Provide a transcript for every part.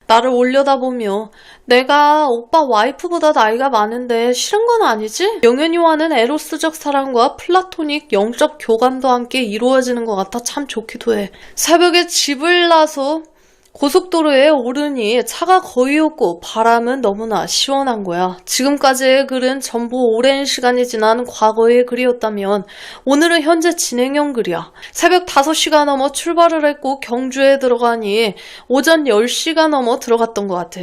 나를 올려다보며 내가 오빠 와이프보다 나이가 많은데 싫은 건 아니지? 영현이와는 에로스적 사랑과 플라토닉 영적 교감도 함께 이루어지는 것 같아 참 좋기도 해. 새벽에 집을 나서 고속도로에 오르니 차가 거의 없고 바람은 너무나 시원한 거야. 지금까지의 글은 전부 오랜 시간이 지난 과거의 글이었다면 오늘은 현재 진행형 글이야. 새벽 5시가 넘어 출발을 했고 경주에 들어가니 오전 10시가 넘어 들어갔던 것 같아.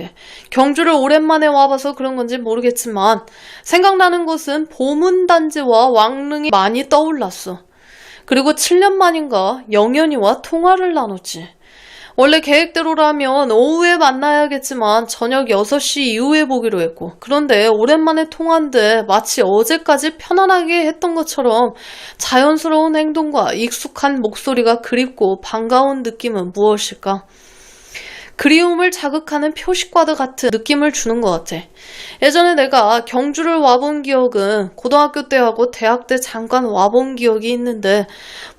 경주를 오랜만에 와봐서 그런 건지 모르겠지만 생각나는 것은 보문단지와 왕릉이 많이 떠올랐어. 그리고 7년 만인가 영현이와 통화를 나눴지. 원래 계획대로라면 오후에 만나야겠지만 저녁 6시 이후에 보기로 했고, 그런데 오랜만에 통화인데 마치 어제까지 편안하게 했던 것처럼 자연스러운 행동과 익숙한 목소리가 그립고 반가운 느낌은 무엇일까? 그리움을 자극하는 표식과도 같은 느낌을 주는 것 같아. 예전에 내가 경주를 와본 기억은 고등학교 때하고 대학 때 잠깐 와본 기억이 있는데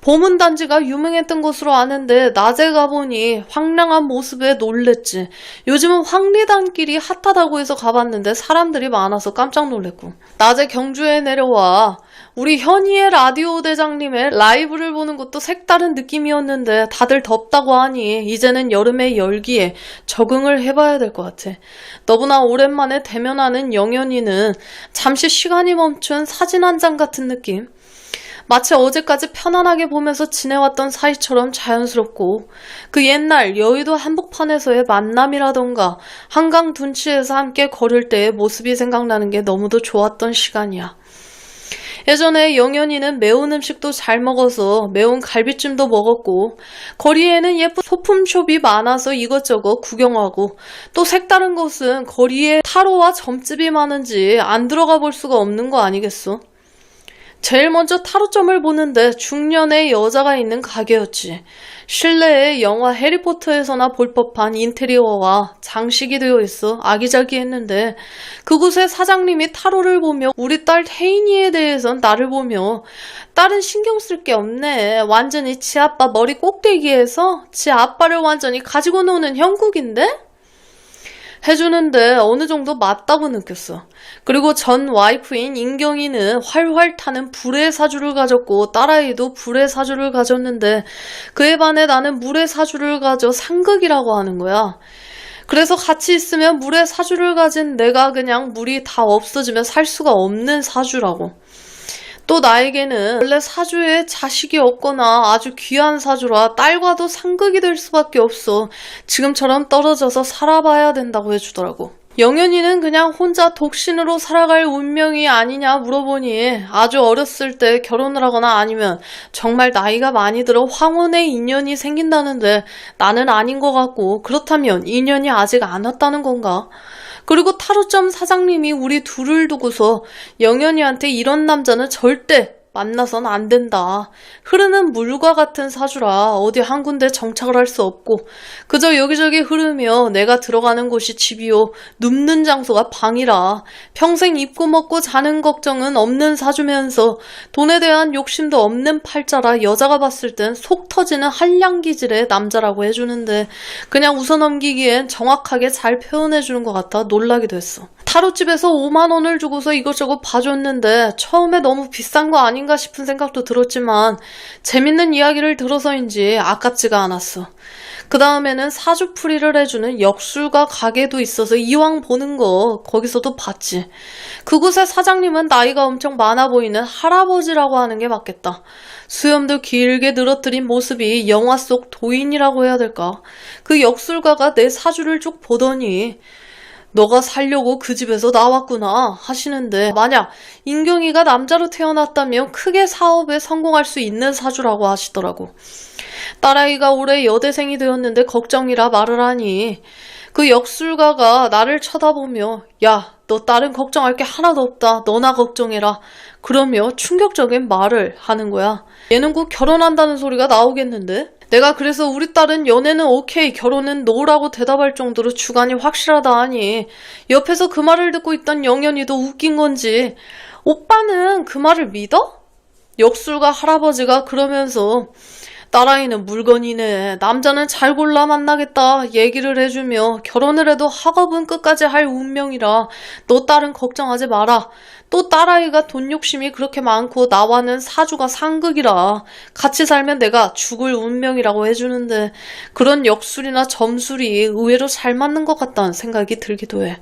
보문단지가 유명했던 곳으로 아는데 낮에 가보니 황량한 모습에 놀랬지. 요즘은 황리단길이 핫하다고 해서 가봤는데 사람들이 많아서 깜짝 놀랬고, 낮에 경주에 내려와 우리 현이의 라디오 대장님의 라이브를 보는 것도 색다른 느낌이었는데 다들 덥다고 하니 이제는 여름의 열기에 적응을 해봐야 될 것 같아. 너무나 오랜만에 대면하는 영현이는 잠시 시간이 멈춘 사진 한 장 같은 느낌? 마치 어제까지 편안하게 보면서 지내왔던 사이처럼 자연스럽고, 그 옛날 여의도 한복판에서의 만남이라던가 한강 둔치에서 함께 걸을 때의 모습이 생각나는 게 너무도 좋았던 시간이야. 예전에 영현이는 매운 음식도 잘 먹어서 매운 갈비찜도 먹었고, 거리에는 예쁜 소품숍이 많아서 이것저것 구경하고, 또 색다른 곳은 거리에 타로와 점집이 많은지 안 들어가 볼 수가 없는 거 아니겠어? 제일 먼저 타로점을 보는데 중년의 여자가 있는 가게였지. 실내에 영화 해리포터에서나 볼 법한 인테리어와 장식이 되어 있어 아기자기했는데, 그곳의 사장님이 타로를 보며 우리 딸 혜인이에 대해선 나를 보며 딸은 신경 쓸 게 없네. 완전히 지 아빠 머리 꼭대기에서 지 아빠를 완전히 가지고 노는 형국인데? 해주는데 어느 정도 맞다고 느꼈어. 그리고 전 와이프인 인경이는 활활 타는 불의 사주를 가졌고 딸아이도 불의 사주를 가졌는데, 그에 반해 나는 물의 사주를 가져 상극이라고 하는 거야. 그래서 같이 있으면 물의 사주를 가진 내가 그냥 물이 다 없어지면 살 수가 없는 사주라고. 또 나에게는 원래 사주에 자식이 없거나 아주 귀한 사주라 딸과도 상극이 될 수밖에 없어. 지금처럼 떨어져서 살아봐야 된다고 해주더라고. 영현이는 그냥 혼자 독신으로 살아갈 운명이 아니냐 물어보니 아주 어렸을 때 결혼을 하거나 아니면 정말 나이가 많이 들어 황혼의 인연이 생긴다는데 나는 아닌 것 같고, 그렇다면 인연이 아직 안 왔다는 건가? 그리고 타로점 사장님이 우리 둘을 두고서 영현이한테 이런 남자는 절대 만나선 안 된다. 흐르는 물과 같은 사주라 어디 한 군데 정착을 할 수 없고 그저 여기저기 흐르며 내가 들어가는 곳이 집이요 눕는 장소가 방이라 평생 입고 먹고 자는 걱정은 없는 사주면서 돈에 대한 욕심도 없는 팔자라 여자가 봤을 땐 속 터지는 한량기질의 남자라고 해주는데 그냥 웃어넘기기엔 정확하게 잘 표현해주는 것 같아 놀라기도 했어. 타로집에서 5만 원을 주고서 이것저것 봐줬는데 처음에 너무 비싼 거 아닌가 싶은 생각도 들었지만 재밌는 이야기를 들어서인지 아깝지가 않았어. 그 다음에는 사주풀이를 해주는 역술가 가게도 있어서 이왕 보는 거 거기서도 봤지. 그곳의 사장님은 나이가 엄청 많아 보이는 할아버지라고 하는 게 맞겠다. 수염도 길게 늘어뜨린 모습이 영화 속 도인이라고 해야 될까? 그 역술가가 내 사주를 쭉 보더니 너가 살려고 그 집에서 나왔구나 하시는데, 만약 인경이가 남자로 태어났다면 크게 사업에 성공할 수 있는 사주라고 하시더라고. 딸아이가 올해 여대생이 되었는데 걱정이라 말을 하니 그 역술가가 나를 쳐다보며 야, 너 딸은 걱정할 게 하나도 없다. 너나 걱정해라. 그러며 충격적인 말을 하는 거야. 얘는 곧 결혼한다는 소리가 나오겠는데? 내가 그래서 우리 딸은 연애는 오케이, 결혼은 노라고 대답할 정도로 주관이 확실하다 하니 옆에서 그 말을 듣고 있던 영현이도 웃긴 건지 오빠는 그 말을 믿어? 역술가 할아버지가 그러면서 딸아이는 물건이네. 남자는 잘 골라 만나겠다 얘기를 해주며 결혼을 해도 학업은 끝까지 할 운명이라 너 딸은 걱정하지 마라. 또 딸아이가 돈 욕심이 그렇게 많고 나와는 사주가 상극이라 같이 살면 내가 죽을 운명이라고 해주는데 그런 역술이나 점술이 의외로 잘 맞는 것 같다는 생각이 들기도 해.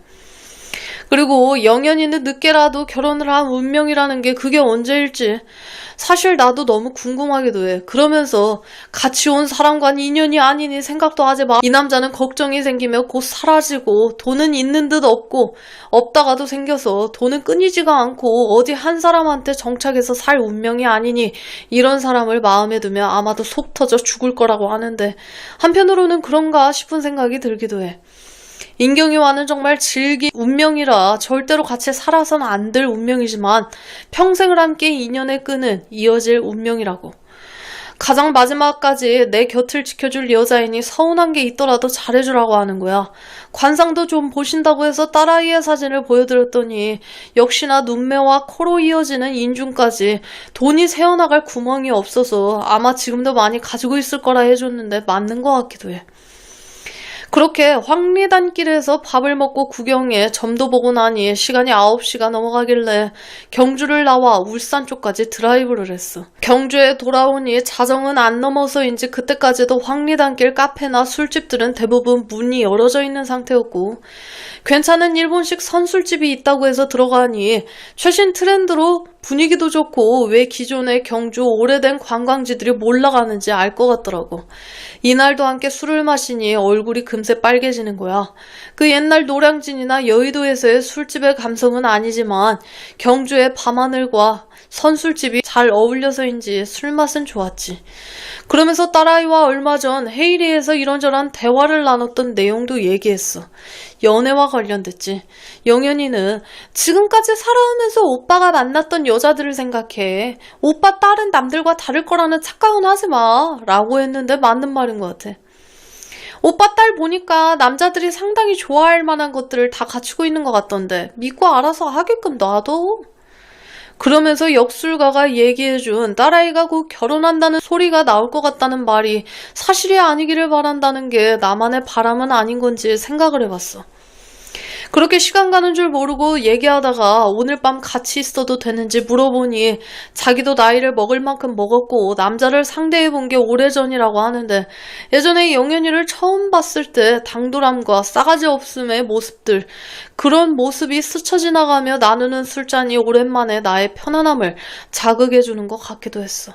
그리고 영현이는 늦게라도 결혼을 한 운명이라는 게 그게 언제일지 사실 나도 너무 궁금하기도 해. 그러면서 같이 온 사람과는 인연이 아니니 생각도 하지 마. 이 남자는 걱정이 생기면 곧 사라지고 돈은 있는 듯 없고 없다가도 생겨서 돈은 끊이지가 않고 어디 한 사람한테 정착해서 살 운명이 아니니 이런 사람을 마음에 두면 아마도 속 터져 죽을 거라고 하는데 한편으로는 그런가 싶은 생각이 들기도 해. 인경이와는 정말 질긴 운명이라 절대로 같이 살아서는 안 될 운명이지만 평생을 함께 인연의 끈은 이어질 운명이라고. 가장 마지막까지 내 곁을 지켜줄 여자이니 서운한 게 있더라도 잘해주라고 하는 거야. 관상도 좀 보신다고 해서 딸아이의 사진을 보여드렸더니 역시나 눈매와 코로 이어지는 인중까지 돈이 새어나갈 구멍이 없어서 아마 지금도 많이 가지고 있을 거라 해줬는데 맞는 것 같기도 해. 그렇게 황리단길에서 밥을 먹고 구경해 점도 보고 나니 시간이 9시가 넘어가길래 경주를 나와 울산 쪽까지 드라이브를 했어. 경주에 돌아오니 자정은 안 넘어서인지 그때까지도 황리단길 카페나 술집들은 대부분 문이 열어져 있는 상태였고 괜찮은 일본식 선술집이 있다고 해서 들어가니 최신 트렌드로 분위기도 좋고 왜 기존의 경주 오래된 관광지들이 몰라가는지 알 것 같더라고. 이날도 함께 술을 마시니 얼굴이 금세 빨개지는 거야. 그 옛날 노량진이나 여의도에서의 술집의 감성은 아니지만 경주의 밤하늘과 선술집이 잘 어울려서인지 술맛은 좋았지. 그러면서 딸아이와 얼마 전 헤이리에서 이런저런 대화를 나눴던 내용도 얘기했어. 연애와 관련됐지. 영현이는 지금까지 살아오면서 오빠가 만났던 여자들을 생각해. 오빠 딸은 남들과 다를 거라는 착각은 하지 마. 라고 했는데 맞는 말인 것 같아. 오빠 딸 보니까 남자들이 상당히 좋아할 만한 것들을 다 갖추고 있는 것 같던데 믿고 알아서 하게끔 놔둬. 그러면서 역술가가 얘기해준 딸아이가 곧 결혼한다는 소리가 나올 것 같다는 말이 사실이 아니기를 바란다는 게 나만의 바람은 아닌 건지 생각을 해봤어. 그렇게 시간 가는 줄 모르고 얘기하다가 오늘 밤 같이 있어도 되는지 물어보니 자기도 나이를 먹을 만큼 먹었고 남자를 상대해본 게 오래전이라고 하는데 예전에 영현이를 처음 봤을 때 당돌함과 싸가지 없음의 모습들 그런 모습이 스쳐 지나가며 나누는 술잔이 오랜만에 나의 편안함을 자극해주는 것 같기도 했어.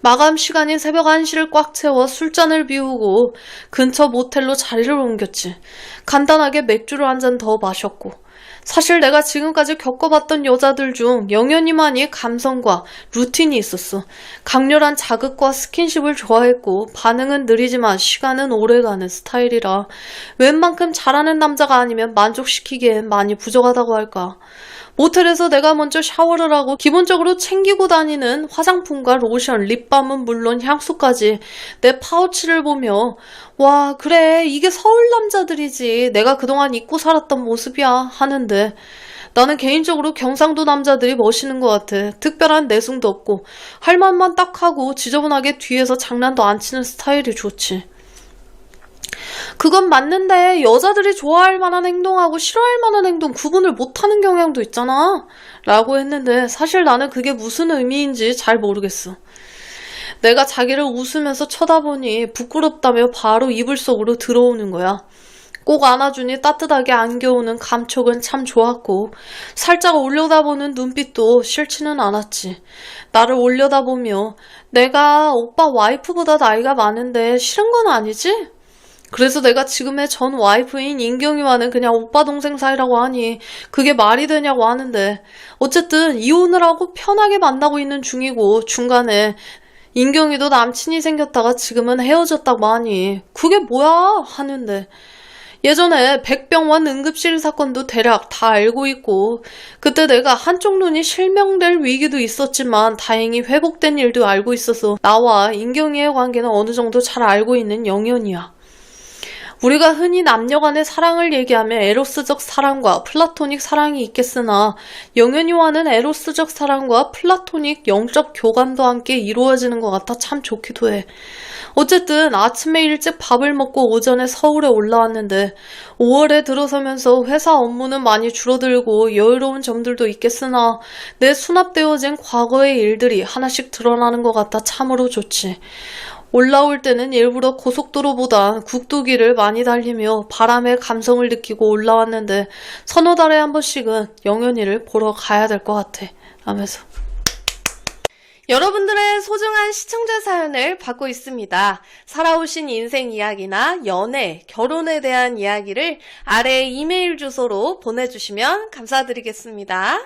마감 시간인 새벽 1시를 꽉 채워 술잔을 비우고 근처 모텔로 자리를 옮겼지. 간단하게 맥주를 한 잔 더 마셨고 사실 내가 지금까지 겪어봤던 여자들 중 영현이만이 감성과 루틴이 있었어. 강렬한 자극과 스킨십을 좋아했고 반응은 느리지만 시간은 오래가는 스타일이라 웬만큼 잘하는 남자가 아니면 만족시키기엔 많이 부족하다고 할까. 모텔에서 내가 먼저 샤워를 하고 기본적으로 챙기고 다니는 화장품과 로션, 립밤은 물론 향수까지 내 파우치를 보며 와 그래 이게 서울 남자들이지 내가 그동안 잊고 살았던 모습이야 하는데 나는 개인적으로 경상도 남자들이 멋있는 것 같아. 특별한 내숭도 없고 할 말만 딱 하고 지저분하게 뒤에서 장난도 안 치는 스타일이 좋지. 그건 맞는데 여자들이 좋아할 만한 행동하고 싫어할 만한 행동 구분을 못하는 경향도 있잖아 라고 했는데 사실 나는 그게 무슨 의미인지 잘 모르겠어. 내가 자기를 웃으면서 쳐다보니 부끄럽다며 바로 이불 속으로 들어오는 거야. 꼭 안아주니 따뜻하게 안겨오는 감촉은 참 좋았고 살짝 올려다보는 눈빛도 싫지는 않았지. 나를 올려다보며 내가 오빠 와이프보다 나이가 많은데 싫은 건 아니지? 그래서 내가 지금의 전 와이프인 인경이와는 그냥 오빠 동생 사이라고 하니 그게 말이 되냐고 하는데 어쨌든 이혼을 하고 편하게 만나고 있는 중이고 중간에 인경이도 남친이 생겼다가 지금은 헤어졌다고 하니 그게 뭐야 하는데 예전에 백병원 응급실 사건도 대략 다 알고 있고 그때 내가 한쪽 눈이 실명될 위기도 있었지만 다행히 회복된 일도 알고 있어서 나와 인경이의 관계는 어느 정도 잘 알고 있는 영현이야. 우리가 흔히 남녀 간의 사랑을 얘기하면 에로스적 사랑과 플라토닉 사랑이 있겠으나 영현이와는 에로스적 사랑과 플라토닉 영적 교감도 함께 이루어지는 것 같아 참 좋기도 해. 어쨌든 아침에 일찍 밥을 먹고 오전에 서울에 올라왔는데 5월에 들어서면서 회사 업무는 많이 줄어들고 여유로운 점들도 있겠으나 내 수납되어진 과거의 일들이 하나씩 드러나는 것 같아 참으로 좋지. 올라올 때는 일부러 고속도로보다 국도길을 많이 달리며 바람의 감성을 느끼고 올라왔는데 서너 달에 한 번씩은 영현이를 보러 가야 될 것 같아 하면서 여러분들의 소중한 시청자 사연을 받고 있습니다. 살아오신 인생 이야기나 연애, 결혼에 대한 이야기를 아래 이메일 주소로 보내주시면 감사드리겠습니다.